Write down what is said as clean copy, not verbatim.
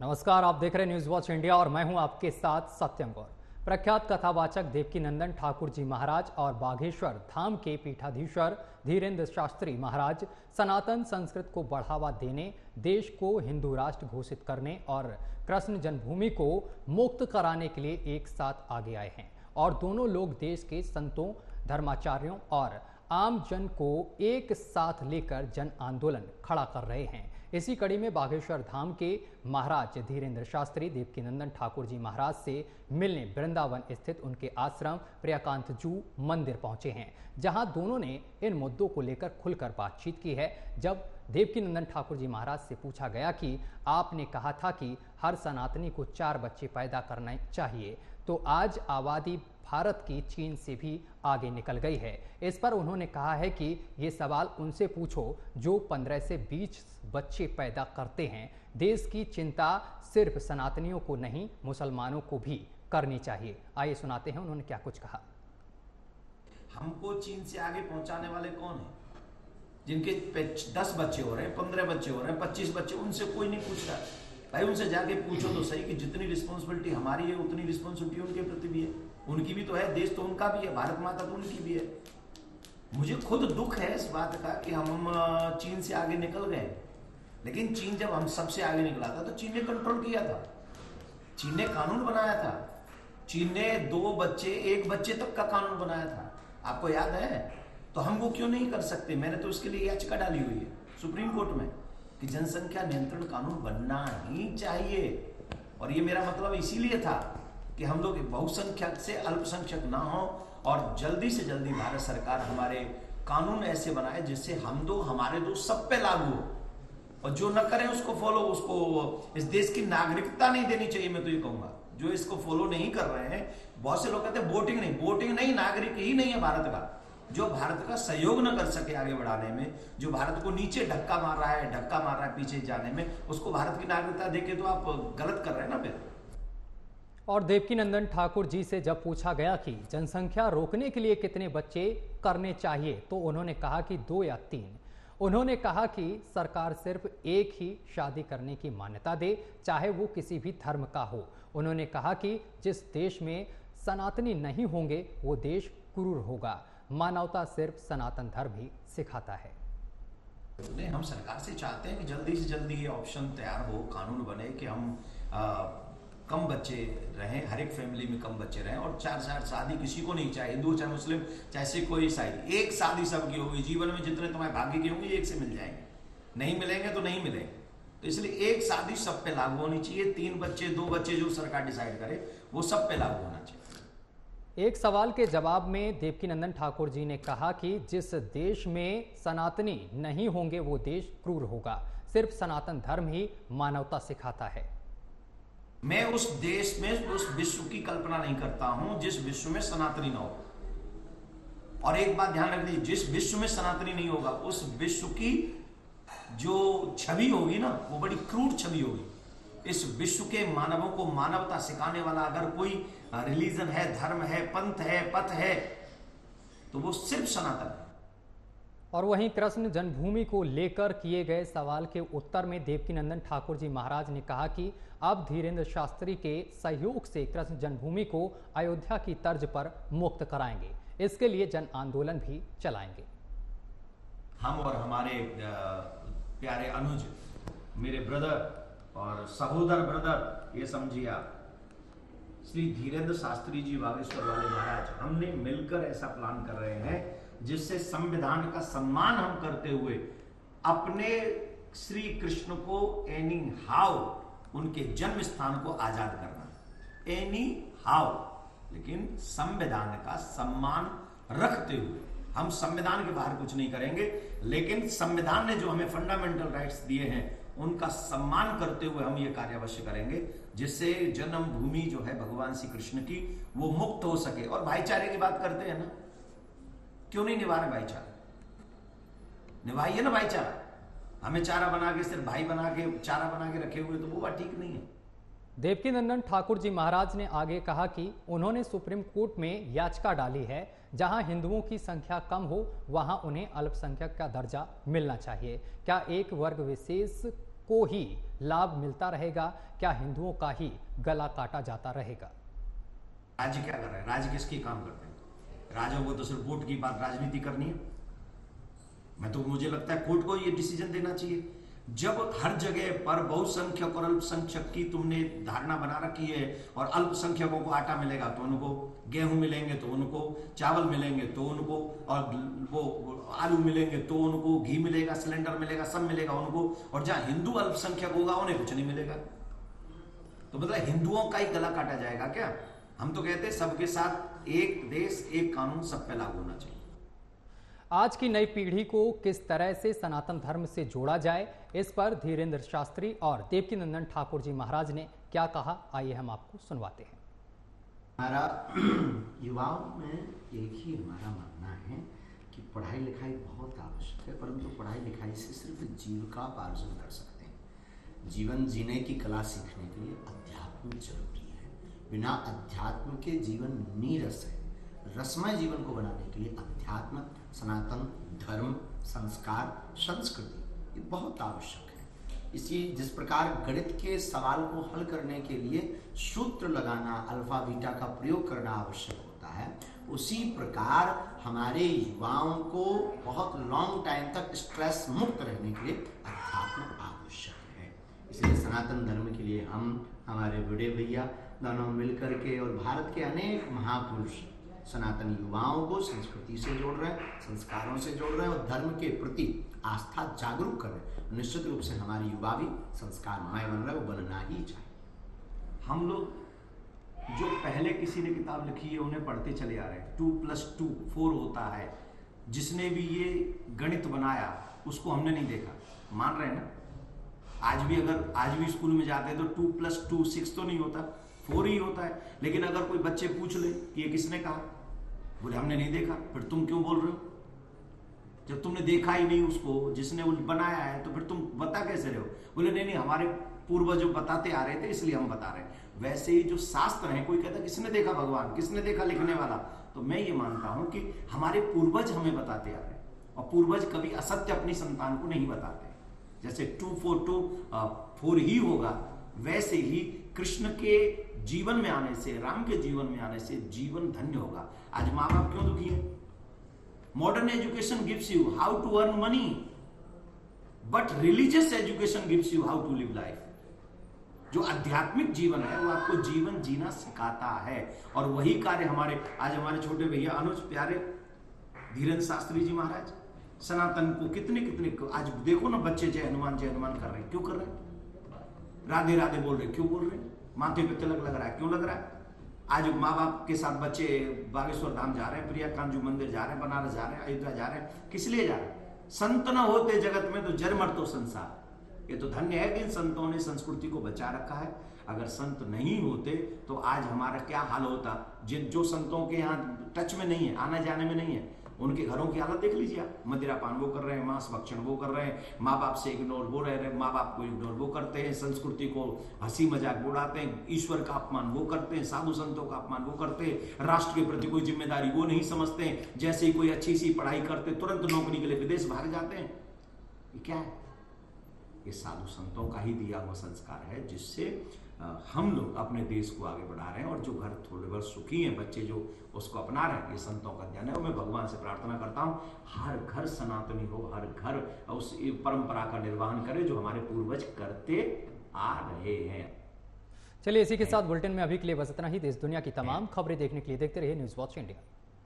नमस्कार, आप देख रहे हैं न्यूज वॉच इंडिया और मैं हूं आपके साथ सत्यम गौर। प्रख्यात कथावाचक देवकीनंदन ठाकुर जी महाराज और बाघेश्वर धाम के पीठाधीश्वर धीरेन्द्र शास्त्री महाराज सनातन संस्कृत को बढ़ावा देने, देश को हिंदू राष्ट्र घोषित करने और कृष्ण जन्मभूमि को मुक्त कराने के लिए एक साथ आगे आए हैं और दोनों लोग देश के संतों, धर्माचार्यों और आम जन को एक साथ लेकर जन आंदोलन खड़ा कर रहे हैं। इसी कड़ी में बाघेश्वर धाम के महाराज धीरेन्द्र शास्त्री देवकीनंदन ठाकुर जी महाराज से मिलने वृंदावन स्थित उनके आश्रम प्रियकांत जू मंदिर पहुंचे हैं, जहां दोनों ने इन मुद्दों को लेकर खुलकर बातचीत की है। जब देवकीनंदन ठाकुर जी महाराज से पूछा गया कि आपने कहा था कि हर सनातनी को 4 बच्चे पैदा करना चाहिए, तो आज आबादी भारत की चीन से भी आगे निकल गई है। इस पर उन्होंने कहा है कि ये सवाल उनसे पूछो जो 15 से 20 बच्चे पैदा करते हैं। देश की चिंता सिर्फ सनातनियों को नहीं, मुसलमानों को भी करनी चाहिए। आइए सुनाते हैं उन्होंने क्या कुछ कहा। हमको चीन से आगे पहुंचाने वाले कौन है? जिनके 10 बच्चे हो रहे हैं, 15 बच्चे हो रहे हैं, 25 बच्चे, उनसे कोई नहीं पूछ रहा। भाई उनसे जाके पूछो तो सही कि जितनी रिस्पॉन्सिबिलिटी हमारी है उतनी रिस्पॉन्सिबिलिटी उनके प्रति भी है। उनकी भी तो है, देश तो उनका भी है, भारत माता तो उनकी भी है। मुझे खुद दुख है इस बात का कि हम चीन से आगे निकल गए, लेकिन चीन जब हम सबसे आगे निकला था तो चीन ने कंट्रोल किया था, चीन ने कानून बनाया था, चीन ने 2 बच्चे 1 बच्चे तक का कानून बनाया था, आपको याद है? तो हम वो क्यों नहीं कर सकते? मैंने तो उसके लिए याचिका डाली हुई है सुप्रीम कोर्ट में कि जनसंख्या नियंत्रण कानून बनना ही चाहिए। और ये मेरा मतलब इसीलिए था कि हम लोग बहुसंख्यक से अल्पसंख्यक ना हो और जल्दी से जल्दी भारत सरकार हमारे कानून ऐसे बनाए जिससे हम दो हमारे दो सब पे लागू हो, और जो न करें उसको फॉलो, उसको इस देश की नागरिकता नहीं देनी चाहिए। मैं तो ये कहूंगा जो इसको फॉलो नहीं कर रहे हैं, बहुत से लोग कहते हैं वोटिंग नहीं, नागरिक ही नहीं है भारत का। जो भारत का सहयोग न कर सके आगे बढ़ाने में, जो भारत को नीचे धक्का मार रहा है पीछे जाने में, उसको भारत की नागरिकता देके तो आप गलत कर रहे हैं ना फिर। और देवकीनंदन ठाकुर जी से जब पूछा गया कि जनसंख्या रोकने के लिए कितने बच्चे करने चाहिए, तो उन्होंने कहा कि 2 या 3। उन्होंने कहा कि सरकार सिर्फ एक ही शादी करने की मान्यता दे, चाहे वो किसी भी धर्म का हो। उन्होंने कहा कि जिस देश में सनातनी नहीं होंगे वो देश क्रूर होगा। मानवता सिर्फ सनातन धर्म ही सिखाता है। हम सरकार से चाहते हैं कि जल्दी से जल्दी ये ऑप्शन तैयार हो, कानून बने कि हम कम बच्चे रहें, हर एक फैमिली में कम बच्चे रहें, और 4 शादी किसी को नहीं चाहिए, हिंदू चाहे मुस्लिम चाहे कोई ईसाई, एक शादी सबकी होगी। जीवन में जितने तुम्हारे भाग्य के होंगे एक से मिल जाएंगे, नहीं मिलेंगे तो नहीं मिलेंगे। तो इसलिए एक शादी सब पे लागू होनी चाहिए। 3 बच्चे 2 बच्चे जो सरकार डिसाइड करे वो सब पे लागू होना चाहिए। एक सवाल के जवाब में देवकीनंदन ठाकुर जी ने कहा कि जिस देश में सनातनी नहीं होंगे वो देश क्रूर होगा। सिर्फ सनातन धर्म ही मानवता सिखाता है। मैं उस देश में, उस विश्व की कल्पना नहीं करता हूं जिस विश्व में सनातनी ना हो। और एक बात ध्यान रख लीजिए, जिस विश्व में सनातनी नहीं होगा उस विश्व की जो छवि होगी ना, वो बड़ी क्रूर छवि होगी। इस विश्व के मानवों को मानवता सिखाने वाला अगर कोई रिलीजन है, धर्म है, पंथ है, पथ है, तो वो सिर्फ सनातन है। और वहीं कृष्ण जन्मभूमि को लेकर किए गए सवाल के उत्तर में देवकीनंदन ठाकुर जी महाराज ने कहा कि अब धीरेन्द्र शास्त्री के सहयोग से कृष्ण जन्मभूमि को अयोध्या की तर्ज पर मुक्त कराएंगे। इसके लिए जन आंदोलन भी चलाएंगे। हम और हमारे प्यारे अनुज, मेरे ब्रदर और सहोदर ब्रदर, ये समझिए आप, श्री धीरेन्द्र शास्त्री जी बागेश्वर वाले महाराज, हमने मिलकर ऐसा प्लान कर रहे हैं जिससे संविधान का सम्मान हम करते हुए अपने श्री कृष्ण को एनी हाउ, उनके जन्म स्थान को आजाद करना, एनी हाउ, लेकिन संविधान का सम्मान रखते हुए। हम संविधान के बाहर कुछ नहीं करेंगे, लेकिन संविधान ने जो हमें फंडामेंटल राइट्स दिए हैं उनका सम्मान करते हुए हम ये कार्य अवश्य करेंगे, जिससे जन्मभूमि जो है भगवान श्री कृष्ण की वो मुक्त हो सके। और भाईचारे की बात करते हैं ना, क्यों नहीं निभा रहे भाईचारा? निभाइए ना भाईचारा। हमें चारा बना के, सिर्फ भाई बना के, चारा बना के रखे हुए, तो वो बात ठीक नहीं है। देवकीनंदन ठाकुर जी महाराज ने आगे कहा कि उन्होंने सुप्रीम कोर्ट में याचिका डाली है, जहां हिंदुओं की संख्या कम हो वहां उन्हें अल्पसंख्यक का दर्जा मिलना चाहिए। क्या एक वर्ग विशेष को ही लाभ मिलता रहेगा? क्या हिंदुओं का ही गला काटा जाता रहेगा? राज्य क्या कर रहे हैं? राज्य किसके काम करते हैं? राज्यों को तो सिर्फ वोट की बात राजनीति करनी है। मुझे लगता है कोर्ट को ये डिसीजन देना चाहिए। जब हर जगह पर बहुसंख्यक और अल्पसंख्यक की तुमने धारणा बना रखी है, और अल्पसंख्यकों को आटा मिलेगा तो उनको, गेहूं मिलेंगे तो उनको, चावल मिलेंगे तो उनको, और वो आलू मिलेंगे तो उनको, घी मिलेगा, सिलेंडर मिलेगा, सब मिलेगा उनको, और जहां हिंदू अल्पसंख्यक होगा उन्हें कुछ नहीं मिलेगा। तो मतलब हिंदुओं का ही गला काटा जाएगा क्या? हम तो कहते हैं सबके साथ एक देश एक कानून सब पे लागू होना चाहिए। आज की नई पीढ़ी को किस तरह से सनातन धर्म से जोड़ा जाए, इस पर धीरेन्द्र शास्त्री और देवकीनंदन ठाकुर जी महाराज ने क्या कहा, आइए हम आपको सुनवाते हैं। हमारा युवाओं में एक ही हमारा मानना है कि पढ़ाई लिखाई बहुत आवश्यक है, परंतु पढ़ाई लिखाई से सिर्फ जीविकोपार्जन कर सकते हैं। जीवन जीने की कला सीखने के लिए अध्यात्म जरूरी है। बिना अध्यात्म के जीवन नीरस है। रसमय जीवन को बनाने के लिए अध्यात्म, सनातन धर्म, संस्कार, संस्कृति ये बहुत आवश्यक है। इसी जिस प्रकार गणित के सवाल को हल करने के लिए सूत्र लगाना, अल्फा बीटा का प्रयोग करना आवश्यक होता है, उसी प्रकार हमारे युवाओं को बहुत लॉन्ग टाइम तक स्ट्रेस मुक्त रहने के लिए अध्यात्म आवश्यक है। इसलिए सनातन धर्म के लिए हम, हमारे बड़े भैया दोनों मिलकर के और भारत के अनेक महापुरुष सनातन युवाओं को संस्कृति से जोड़ रहे हैं, संस्कारों से जोड़ रहे हैं और धर्म के प्रति आस्था जागरूक कर रहे हैं। निश्चित रूप से हमारे युवा भी संस्कारमय बन रहे हैं, वो बनना ही चाहिए। हम लोग जो पहले किसी ने किताब लिखी है उन्हें पढ़ते चले आ रहे हैं। 2+2 4 होता है। जिसने भी ये गणित बनाया उसको हमने नहीं देखा, मान रहे हैं ना। आज भी स्कूल में जाते हैं तो 2+2 6 तो नहीं होता, 4 ही होता है। लेकिन अगर कोई बच्चे पूछ ले कि ये किसने कहा, बोले हमने नहीं देखा। फिर तुम क्यों बोल रहे हो? जब तुमने देखा ही नहीं उसको, जिसने वो बनाया है, तो फिर तुम बता कैसे रहे हो? बोले नहीं हमारे पूर्वज जो बताते आ रहे थे इसलिए हम बता रहे हैं। वैसे ही जो शास्त्र हैं, कोई कहता किसने देखा भगवान, किसने देखा लिखने वाला, तो मैं ये मानता हूं कि हमारे पूर्वज हमें बताते आ रहे हैं, और पूर्वज कभी असत्य अपनी संतान को नहीं बताते। जैसे 2 4 2 4 ही होगा, वैसे ही कृष्ण के जीवन में आने से, राम के जीवन में आने से जीवन धन्य होगा। आज माँ बाप क्यों दुखी है? Modern education gives you how to earn money, but religious education gives you how to live life. जो आध्यात्मिक जीवन है वो आपको जीवन जीना सिखाता है, और वही कार्य आज हमारे छोटे भैया अनुज प्यारे धीरेन्द्र शास्त्री जी महाराज सनातन को कितने आज देखो ना, बच्चे जय हनुमान कर रहे हैं। क्यों कर रहे हैं? राधे राधे बोल रहे, क्यों बोल रहे? माथे पे तिलक लग रहा है, क्यों लग रहा है? आज माँ बाप के साथ बच्चे बागेश्वर धाम जा रहे हैं, प्रिया कांजू मंदिर जा रहे हैं, बनारस जा रहे हैं, अयोध्या जा रहे हैं। किस लिए जा रहे हैं? संत न होते जगत में तो जर मर तो संसार। ये तो धन्य है कि इन संतों ने संस्कृति को बचा रखा है। अगर संत नहीं होते तो आज हमारा क्या हाल होता? जो संतों के यहाँ टच में नहीं है, आने जाने में नहीं है, उनके घरों की हालत देख लीजिए आप। मदिरा पान वो कर रहे हैं, मांस भक्षण वो कर रहे हैं, माँ बाप से इग्नोर वो रह रहे हैं, माँ बाप को इग्नोर वो करते हैं, संस्कृति को हंसी मजाक उड़ाते हैं, ईश्वर का अपमान वो करते हैं, साधु संतों का अपमान वो करते हैं, राष्ट्र के प्रति कोई जिम्मेदारी वो नहीं समझते हैं। जैसे ही कोई अच्छी सी पढ़ाई करते तुरंत नौकरी के लिए विदेश भाग जाते हैं। ये क्या है? ये साधु संतों का ही दिया हुआ संस्कार है, जिससे हम लोग अपने देश को आगे बढ़ा रहे हैं। और जो घर थोड़े बहुत सुखी हैं, बच्चे जो उसको अपना रहे हैं, ये संतों का ज्ञान है। और मैं भगवान से प्रार्थना करता हूँ हर घर सनातनी हो, हर घर उस परंपरा का निर्वहन करे जो हमारे पूर्वज करते आ रहे हैं। चलिए इसी के साथ बुलेटिन में अभी के लिए बस इतना ही। देश दुनिया की तमाम खबरें देखने के लिए देखते रहिए न्यूज़ वॉच इंडिया।